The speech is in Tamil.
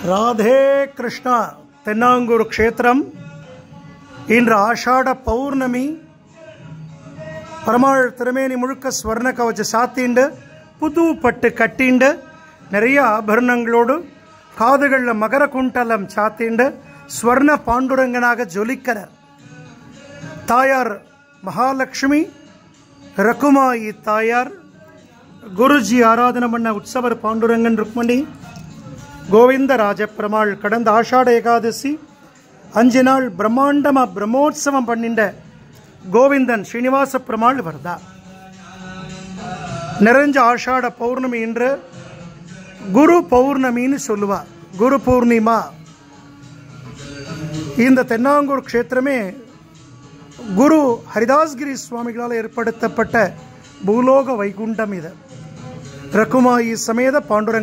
ராதே கிருஷ்ணா. தென்னாங்கூர் க்ஷேத்திரம். இன்று ஆஷாட பௌர்ணமி. பெருமாள் திருமேனி முழுக்க ஸ்வர்ண கவச்ச சாத்திண்டு புது பட்டு கட்டிண்டு நிறைய ஆபரணங்களோடு காதுகளில் மகர குண்டலம் சாத்திண்டு ஸ்வர்ண பாண்டுரங்கனாக ஜொலிக்கிறார். தாயார் மகாலட்சுமி, ரகுமாயி தாயார், குருஜி ஆராதனை பண்ண உற்சவர் பாண்டுரங்கன் ருக்மணி, கோவிந்தராஜ பெருமாள். கடந்த ஆஷாட ஏகாதசி 5 நாள் பிரம்மாண்டமாக பிரம்மோற்சவம் பண்ணிண்ட கோவிந்தன் ஸ்ரீனிவாச பெருமாள் வருதா. நிறைஞ்ச ஆஷாட பௌர்ணமி என்று குரு பௌர்ணமின்னு சொல்லுவா. குரு பூர்ணிமா. இந்த தென்னாங்கூர் க்ஷேத்திரமே குரு ஹரிதாஸ்கிரி சுவாமிகளால் ஏற்படுத்தப்பட்ட பூலோக வைகுண்டம். இது ரகுமாயி சமேத பாண்டுரங்க